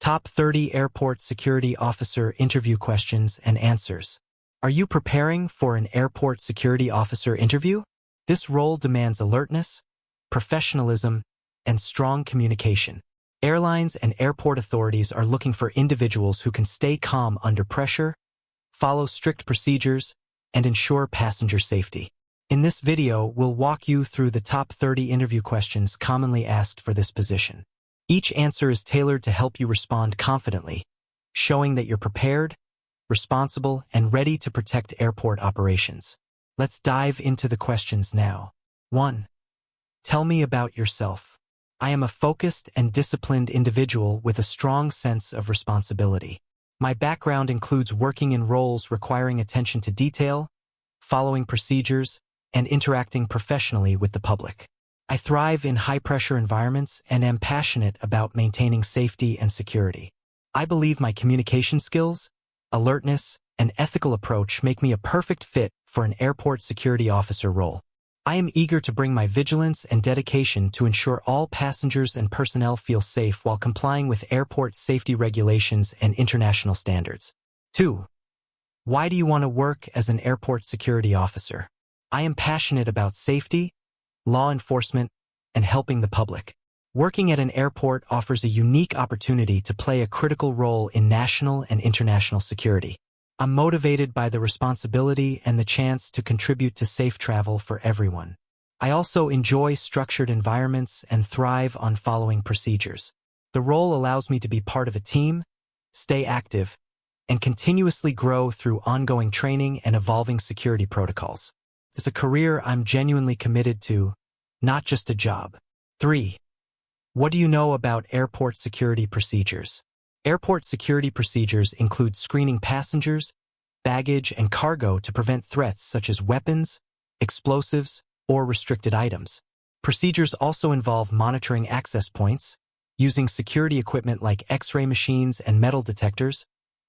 Top 30 Airport Security Officer Interview Questions and Answers. Are you preparing for an airport security officer interview? This role demands alertness, professionalism, and strong communication. Airlines and airport authorities are looking for individuals who can stay calm under pressure, follow strict procedures, and ensure passenger safety. In this video, we'll walk you through the top 30 interview questions commonly asked for this position. Each answer is tailored to help you respond confidently, showing that you're prepared, responsible, and ready to protect airport operations. Let's dive into the questions now. 1. Tell me about yourself. I am a focused and disciplined individual with a strong sense of responsibility. My background includes working in roles requiring attention to detail, following procedures, and interacting professionally with the public. I thrive in high-pressure environments and am passionate about maintaining safety and security. I believe my communication skills, alertness, and ethical approach make me a perfect fit for an airport security officer role. I am eager to bring my vigilance and dedication to ensure all passengers and personnel feel safe while complying with airport safety regulations and international standards. 2. Why do you want to work as an airport security officer? I am passionate about safety, law enforcement, and helping the public. Working at an airport offers a unique opportunity to play a critical role in national and international security. I'm motivated by the responsibility and the chance to contribute to safe travel for everyone. I also enjoy structured environments and thrive on following procedures. The role allows me to be part of a team, stay active, and continuously grow through ongoing training and evolving security protocols. It's a career I'm genuinely committed to, not just a job. 3. What do you know about airport security procedures? Airport security procedures include screening passengers, baggage, and cargo to prevent threats such as weapons, explosives, or restricted items. Procedures also involve monitoring access points, using security equipment like X-ray machines and metal detectors,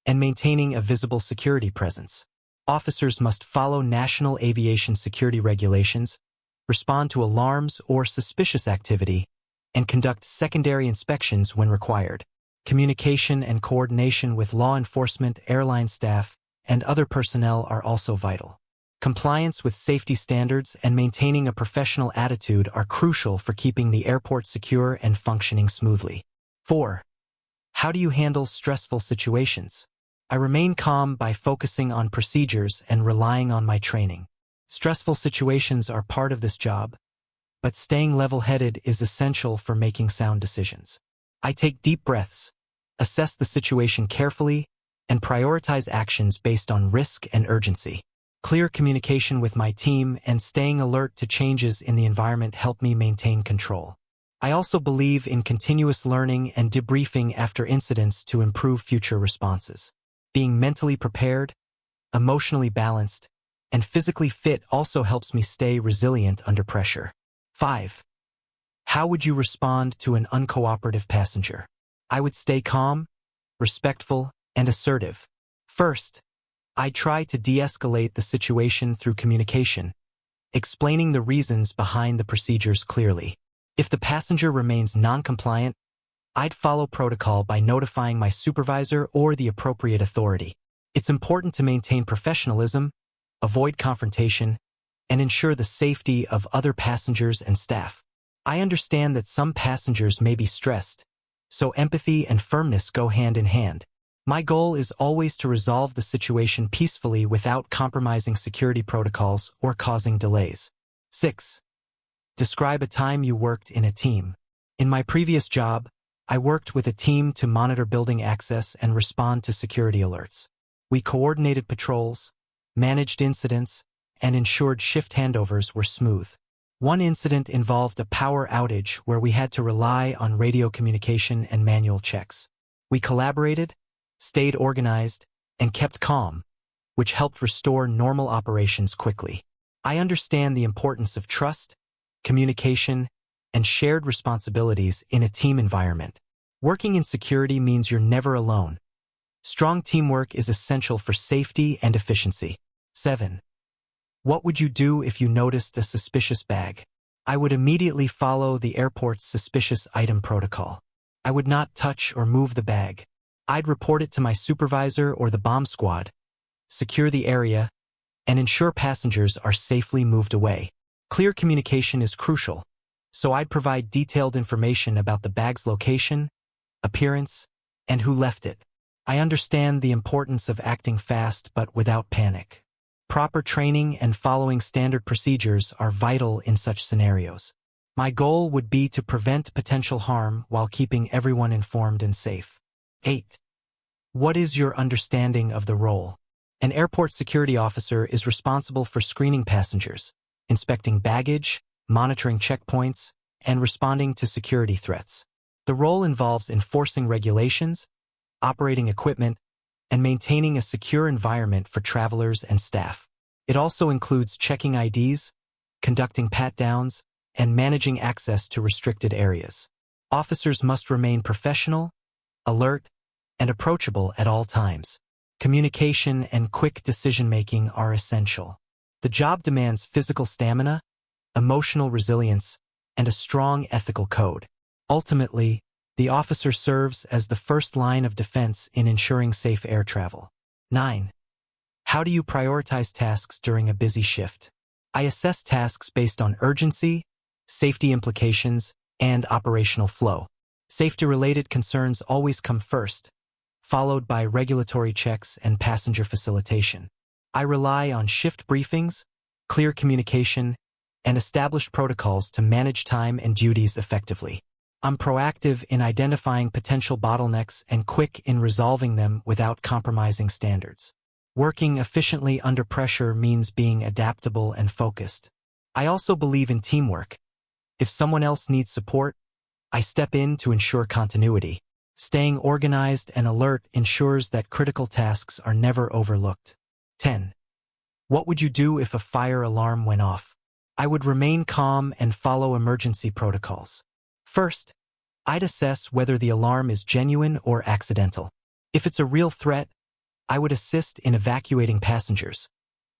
and maintaining a visible security presence. Officers must follow national aviation security regulations, respond to alarms or suspicious activity, and conduct secondary inspections when required. Communication and coordination with law enforcement, airline staff, and other personnel are also vital. Compliance with safety standards and maintaining a professional attitude are crucial for keeping the airport secure and functioning smoothly. 4. How do you handle stressful situations? I remain calm by focusing on procedures and relying on my training. Stressful situations are part of this job, but staying level-headed is essential for making sound decisions. I take deep breaths, assess the situation carefully, and prioritize actions based on risk and urgency. Clear communication with my team and staying alert to changes in the environment help me maintain control. I also believe in continuous learning and debriefing after incidents to improve future responses. Being mentally prepared, emotionally balanced, and physically fit also helps me stay resilient under pressure. 5. How would you respond to an uncooperative passenger? I would stay calm, respectful, and assertive. First, I try to de-escalate the situation through communication, explaining the reasons behind the procedures clearly. If the passenger remains non-compliant, I'd follow protocol by notifying my supervisor or the appropriate authority. It's important to maintain professionalism, avoid confrontation, and ensure the safety of other passengers and staff. I understand that some passengers may be stressed, so empathy and firmness go hand in hand. My goal is always to resolve the situation peacefully without compromising security protocols or causing delays. 6. Describe a time you worked in a team. In my previous job, I worked with a team to monitor building access and respond to security alerts. We coordinated patrols, managed incidents, and ensured shift handovers were smooth. One incident involved a power outage where we had to rely on radio communication and manual checks. We collaborated, stayed organized, and kept calm, which helped restore normal operations quickly. I understand the importance of trust, communication, and shared responsibilities in a team environment. Working in security means you're never alone. Strong teamwork is essential for safety and efficiency. 7. What would you do if you noticed a suspicious bag? I would immediately follow the airport's suspicious item protocol. I would not touch or move the bag. I'd report it to my supervisor or the bomb squad, secure the area, and ensure passengers are safely moved away. Clear communication is crucial, so I'd provide detailed information about the bag's location, appearance, and who left it. I understand the importance of acting fast but without panic. Proper training and following standard procedures are vital in such scenarios. My goal would be to prevent potential harm while keeping everyone informed and safe. 8. What is your understanding of the role? An airport security officer is responsible for screening passengers, inspecting baggage, monitoring checkpoints, and responding to security threats. The role involves enforcing regulations, operating equipment, and maintaining a secure environment for travelers and staff. It also includes checking IDs, conducting pat-downs, and managing access to restricted areas. Officers must remain professional, alert, and approachable at all times. Communication and quick decision-making are essential. The job demands physical stamina, emotional resilience, and a strong ethical code. Ultimately, the officer serves as the first line of defense in ensuring safe air travel. 9. How do you prioritize tasks during a busy shift? I assess tasks based on urgency, safety implications, and operational flow. Safety-related concerns always come first, followed by regulatory checks and passenger facilitation. I rely on shift briefings, clear communication, and established protocols to manage time and duties effectively. I'm proactive in identifying potential bottlenecks and quick in resolving them without compromising standards. Working efficiently under pressure means being adaptable and focused. I also believe in teamwork. If someone else needs support, I step in to ensure continuity. Staying organized and alert ensures that critical tasks are never overlooked. 10. What would you do if a fire alarm went off? I would remain calm and follow emergency protocols. First, I'd assess whether the alarm is genuine or accidental. If it's a real threat, I would assist in evacuating passengers,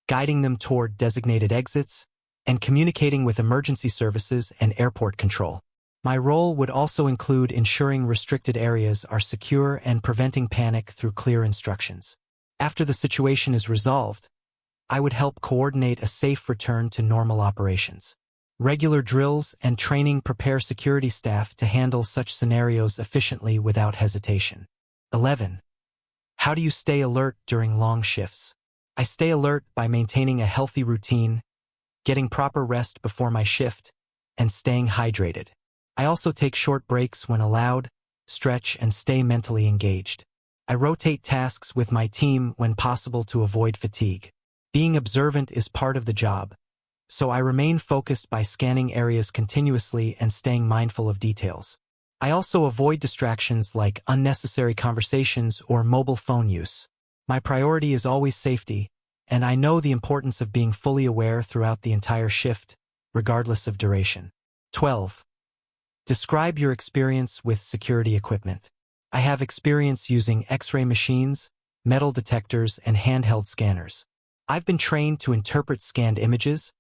guiding them toward designated exits, and communicating with emergency services and airport control. My role would also include ensuring restricted areas are secure and preventing panic through clear instructions. After the situation is resolved, I would help coordinate a safe return to normal operations. Regular drills and training prepare security staff to handle such scenarios efficiently without hesitation. 11. How do you stay alert during long shifts? I stay alert by maintaining a healthy routine, getting proper rest before my shift, and staying hydrated. I also take short breaks when allowed, stretch, and stay mentally engaged. I rotate tasks with my team when possible to avoid fatigue. Being observant is part of the job, so I remain focused by scanning areas continuously and staying mindful of details. I also avoid distractions like unnecessary conversations or mobile phone use. My priority is always safety, and I know the importance of being fully aware throughout the entire shift, regardless of duration. 12. Describe your experience with security equipment. I have experience using X-ray machines, metal detectors, and handheld scanners. I've been trained to interpret scanned images,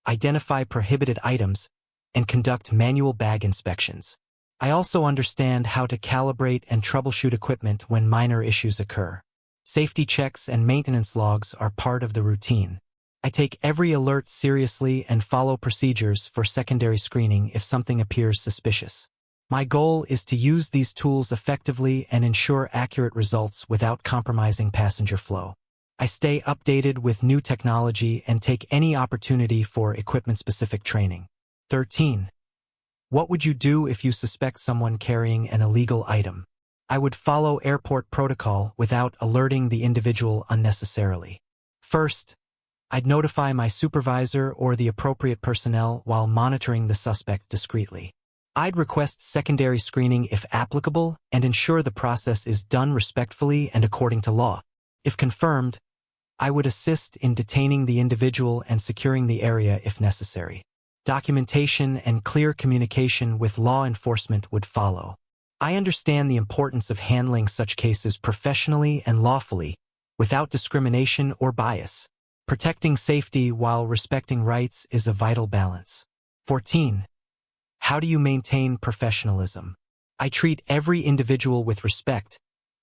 identify prohibited items, and conduct manual bag inspections. I also understand how to calibrate and troubleshoot equipment when minor issues occur. Safety checks and maintenance logs are part of the routine. I take every alert seriously and follow procedures for secondary screening if something appears suspicious. My goal is to use these tools effectively and ensure accurate results without compromising passenger flow. I stay updated with new technology and take any opportunity for equipment-specific training. 13. What would you do if you suspect someone carrying an illegal item? I would follow airport protocol without alerting the individual unnecessarily. First, I'd notify my supervisor or the appropriate personnel while monitoring the suspect discreetly. I'd request secondary screening if applicable and ensure the process is done respectfully and according to law. If confirmed, I would assist in detaining the individual and securing the area if necessary. Documentation and clear communication with law enforcement would follow. I understand the importance of handling such cases professionally and lawfully, without discrimination or bias. Protecting safety while respecting rights is a vital balance. 14. How do you maintain professionalism? I treat every individual with respect,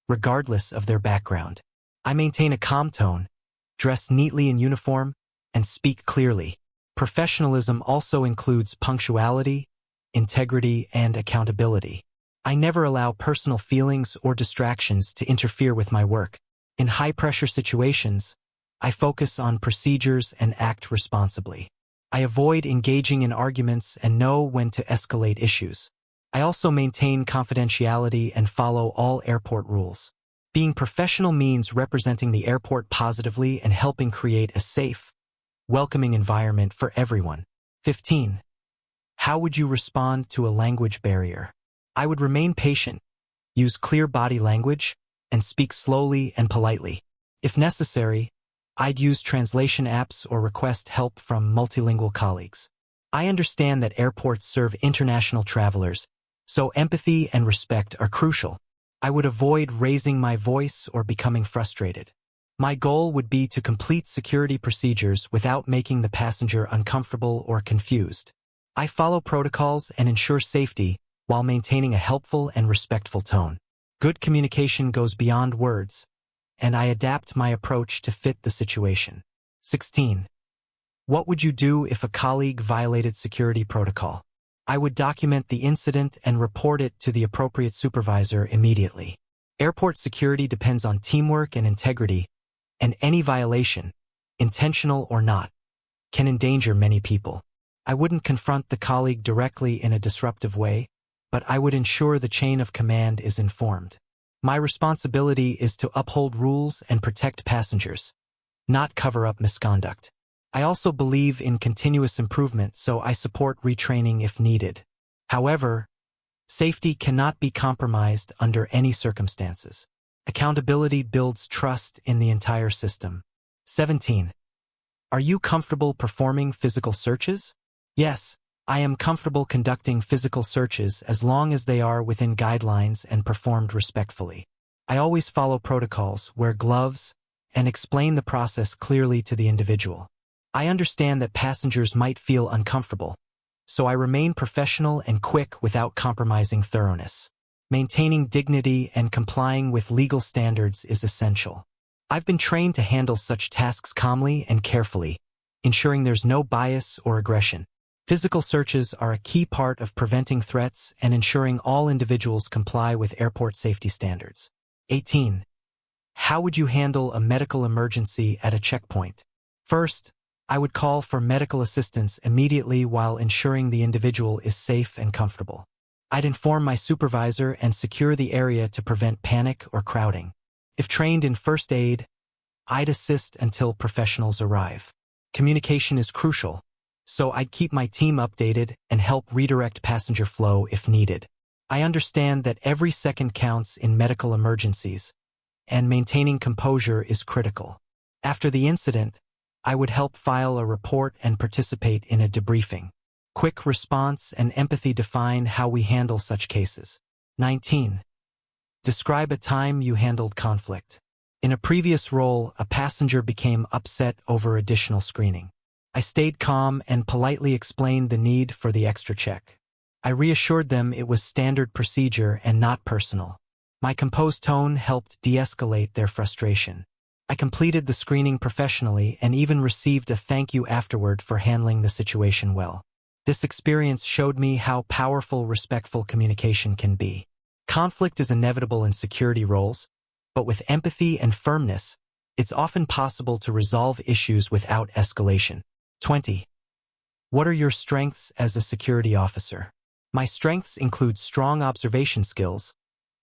regardless of their background. I maintain a calm tone, dress neatly in uniform, and speak clearly. Professionalism also includes punctuality, integrity, and accountability. I never allow personal feelings or distractions to interfere with my work. In high-pressure situations, I focus on procedures and act responsibly. I avoid engaging in arguments and know when to escalate issues. I also maintain confidentiality and follow all airport rules. Being professional means representing the airport positively and helping create a safe, welcoming environment for everyone. 15. How would you respond to a language barrier? I would remain patient, use clear body language, and speak slowly and politely. If necessary, I'd use translation apps or request help from multilingual colleagues. I understand that airports serve international travelers, so empathy and respect are crucial. I would avoid raising my voice or becoming frustrated. My goal would be to complete security procedures without making the passenger uncomfortable or confused. I follow protocols and ensure safety while maintaining a helpful and respectful tone. Good communication goes beyond words, and I adapt my approach to fit the situation. 16. What would you do if a colleague violated security protocol? I would document the incident and report it to the appropriate supervisor immediately. Airport security depends on teamwork and integrity, and any violation, intentional or not, can endanger many people. I wouldn't confront the colleague directly in a disruptive way, but I would ensure the chain of command is informed. My responsibility is to uphold rules and protect passengers, not cover up misconduct. I also believe in continuous improvement, so I support retraining if needed. However, safety cannot be compromised under any circumstances. Accountability builds trust in the entire system. 17. Are you comfortable performing physical searches? Yes, I am comfortable conducting physical searches as long as they are within guidelines and performed respectfully. I always follow protocols, wear gloves, and explain the process clearly to the individual. I understand that passengers might feel uncomfortable, so I remain professional and quick without compromising thoroughness. Maintaining dignity and complying with legal standards is essential. I've been trained to handle such tasks calmly and carefully, ensuring there's no bias or aggression. Physical searches are a key part of preventing threats and ensuring all individuals comply with airport safety standards. 18. How would you handle a medical emergency at a checkpoint? First, I would call for medical assistance immediately while ensuring the individual is safe and comfortable. I'd inform my supervisor and secure the area to prevent panic or crowding. If trained in first aid, I'd assist until professionals arrive. Communication is crucial, so I'd keep my team updated and help redirect passenger flow if needed. I understand that every second counts in medical emergencies, and maintaining composure is critical. After the incident, I would help file a report and participate in a debriefing. Quick response and empathy define how we handle such cases. 19. Describe a time you handled conflict. In a previous role, a passenger became upset over additional screening. I stayed calm and politely explained the need for the extra check. I reassured them it was standard procedure and not personal. My composed tone helped de-escalate their frustration. I completed the screening professionally and even received a thank you afterward for handling the situation well. This experience showed me how powerful respectful communication can be. Conflict is inevitable in security roles, but with empathy and firmness, it's often possible to resolve issues without escalation. 20. What are your strengths as a security officer? My strengths include strong observation skills,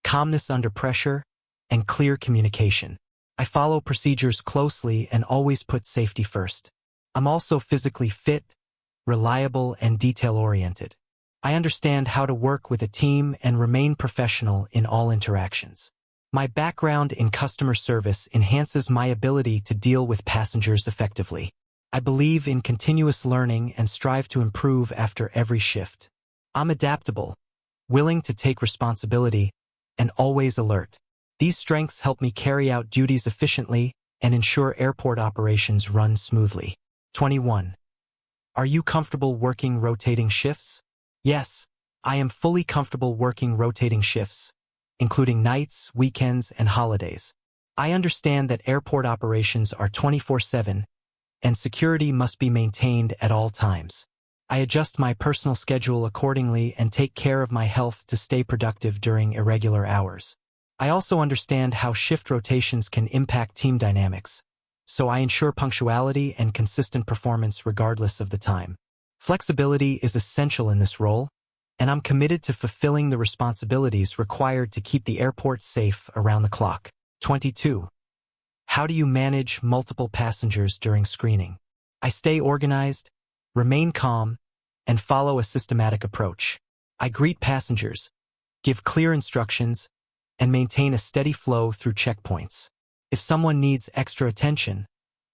calmness under pressure, and clear communication. I follow procedures closely and always put safety first. I'm also physically fit, reliable, and detail-oriented. I understand how to work with a team and remain professional in all interactions. My background in customer service enhances my ability to deal with passengers effectively. I believe in continuous learning and strive to improve after every shift. I'm adaptable, willing to take responsibility, and always alert. These strengths help me carry out duties efficiently and ensure airport operations run smoothly. 21. Are you comfortable working rotating shifts? Yes, I am fully comfortable working rotating shifts, including nights, weekends, and holidays. I understand that airport operations are 24/7, and security must be maintained at all times. I adjust my personal schedule accordingly and take care of my health to stay productive during irregular hours. I also understand how shift rotations can impact team dynamics, so I ensure punctuality and consistent performance regardless of the time. Flexibility is essential in this role, and I'm committed to fulfilling the responsibilities required to keep the airport safe around the clock. 22. How do you manage multiple passengers during screening? I stay organized, remain calm, and follow a systematic approach. I greet passengers, give clear instructions, and maintain a steady flow through checkpoints. If someone needs extra attention,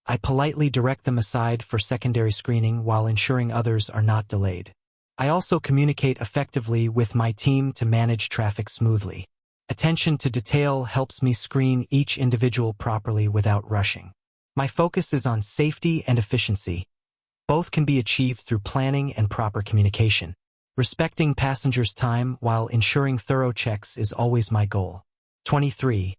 I politely direct them aside for secondary screening while ensuring others are not delayed. I also communicate effectively with my team to manage traffic smoothly. Attention to detail helps me screen each individual properly without rushing. My focus is on safety and efficiency. Both can be achieved through planning and proper communication. Respecting passengers' time while ensuring thorough checks is always my goal. 23.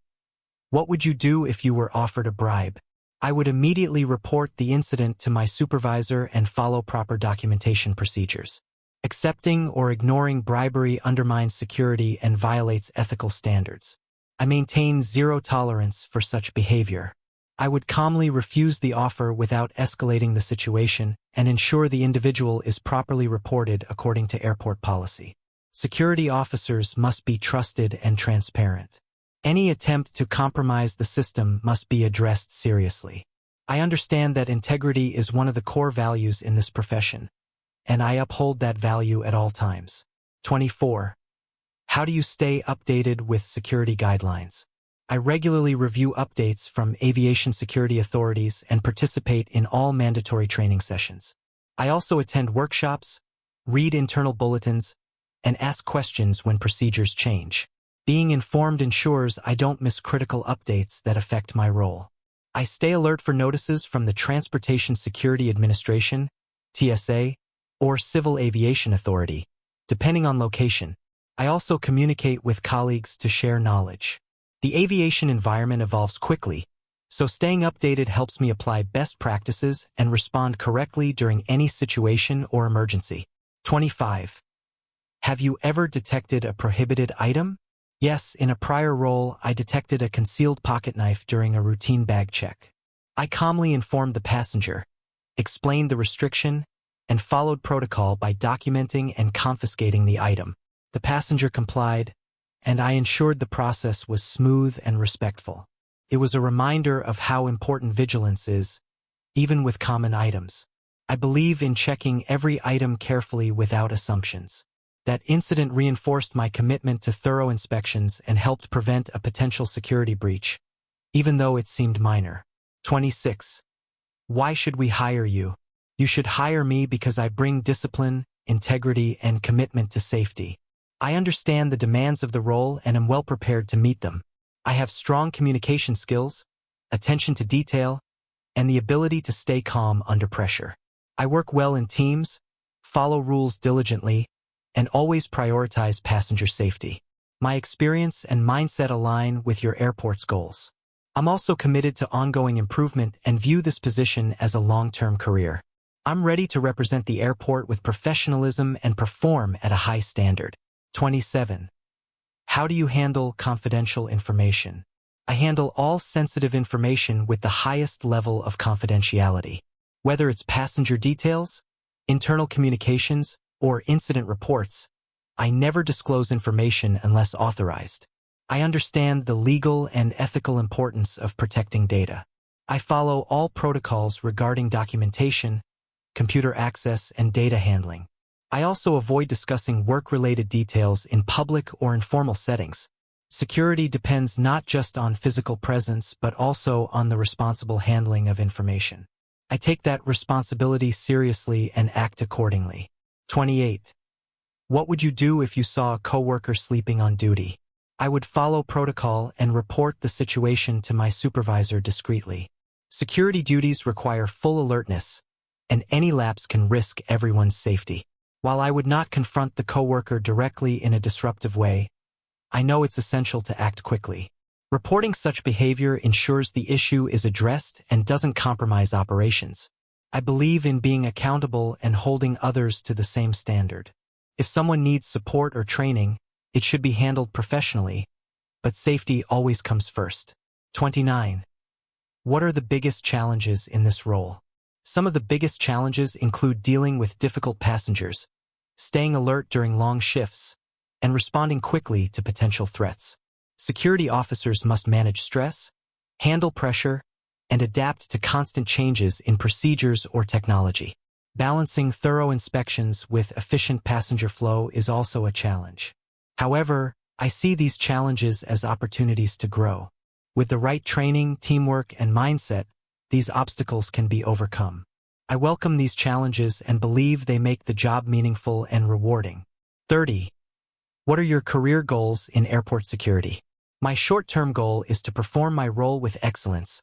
What would you do if you were offered a bribe? I would immediately report the incident to my supervisor and follow proper documentation procedures. Accepting or ignoring bribery undermines security and violates ethical standards. I maintain zero tolerance for such behavior. I would calmly refuse the offer without escalating the situation and ensure the individual is properly reported according to airport policy. Security officers must be trusted and transparent. Any attempt to compromise the system must be addressed seriously. I understand that integrity is one of the core values in this profession, and I uphold that value at all times. 24. How do you stay updated with security guidelines? I regularly review updates from aviation security authorities and participate in all mandatory training sessions. I also attend workshops, read internal bulletins, and ask questions when procedures change. Being informed ensures I don't miss critical updates that affect my role. I stay alert for notices from the Transportation Security Administration, TSA, or Civil Aviation Authority, depending on location. I also communicate with colleagues to share knowledge. The aviation environment evolves quickly, so staying updated helps me apply best practices and respond correctly during any situation or emergency. 25. Have you ever detected a prohibited item? Yes, in a prior role, I detected a concealed pocket knife during a routine bag check. I calmly informed the passenger, explained the restriction, and followed protocol by documenting and confiscating the item. The passenger complied, and I ensured the process was smooth and respectful. It was a reminder of how important vigilance is, even with common items. I believe in checking every item carefully without assumptions. That incident reinforced my commitment to thorough inspections and helped prevent a potential security breach, even though it seemed minor. 26. Why should we hire you? You should hire me because I bring discipline, integrity, and commitment to safety. I understand the demands of the role and am well prepared to meet them. I have strong communication skills, attention to detail, and the ability to stay calm under pressure. I work well in teams, follow rules diligently, and always prioritize passenger safety. My experience and mindset align with your airport's goals. I'm also committed to ongoing improvement and view this position as a long-term career. I'm ready to represent the airport with professionalism and perform at a high standard. 27. How do you handle confidential information? I handle all sensitive information with the highest level of confidentiality. Whether it's passenger details, internal communications, or incident reports, I never disclose information unless authorized. I understand the legal and ethical importance of protecting data. I follow all protocols regarding documentation, computer access, and data handling. I also avoid discussing work-related details in public or informal settings. Security depends not just on physical presence but also on the responsible handling of information. I take that responsibility seriously and act accordingly. 28. What would you do if you saw a coworker sleeping on duty? I would follow protocol and report the situation to my supervisor discreetly. Security duties require full alertness, and any lapse can risk everyone's safety. While I would not confront the coworker directly in a disruptive way, I know it's essential to act quickly. Reporting such behavior ensures the issue is addressed and doesn't compromise operations. I believe in being accountable and holding others to the same standard. If someone needs support or training, it should be handled professionally, but safety always comes first. 29. What are the biggest challenges in this role? Some of the biggest challenges include dealing with difficult passengers, staying alert during long shifts, and responding quickly to potential threats. Security officers must manage stress, handle pressure, and adapt to constant changes in procedures or technology. Balancing thorough inspections with efficient passenger flow is also a challenge. However, I see these challenges as opportunities to grow. With the right training, teamwork, and mindset, these obstacles can be overcome. I welcome these challenges and believe they make the job meaningful and rewarding. 30. What are your career goals in airport security? My short-term goal is to perform my role with excellence,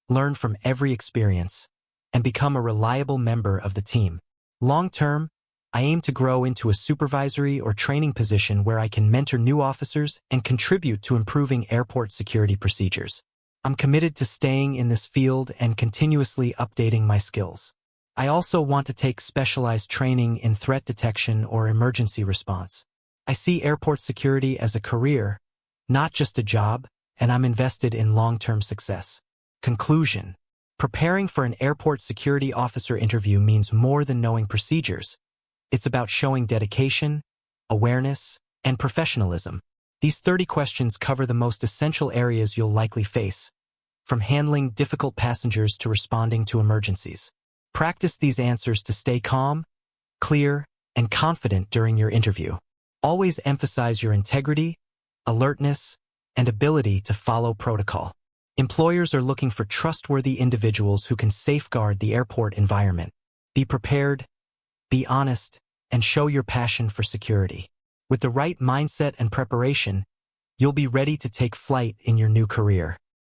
learn from every experience, and become a reliable member of the team. Long-term, I aim to grow into a supervisory or training position where I can mentor new officers and contribute to improving airport security procedures. I'm committed to staying in this field and continuously updating my skills. I also want to take specialized training in threat detection or emergency response. I see airport security as a career, not just a job, and I'm invested in long-term success. Conclusion. Preparing for an airport security officer interview means more than knowing procedures. It's about showing dedication, awareness, and professionalism. These 30 questions cover the most essential areas you'll likely face, from handling difficult passengers to responding to emergencies. Practice these answers to stay calm, clear, and confident during your interview. Always emphasize your integrity, alertness, and ability to follow protocol. Employers are looking for trustworthy individuals who can safeguard the airport environment. Be prepared, be honest, and show your passion for security. With the right mindset and preparation, you'll be ready to take flight in your new career.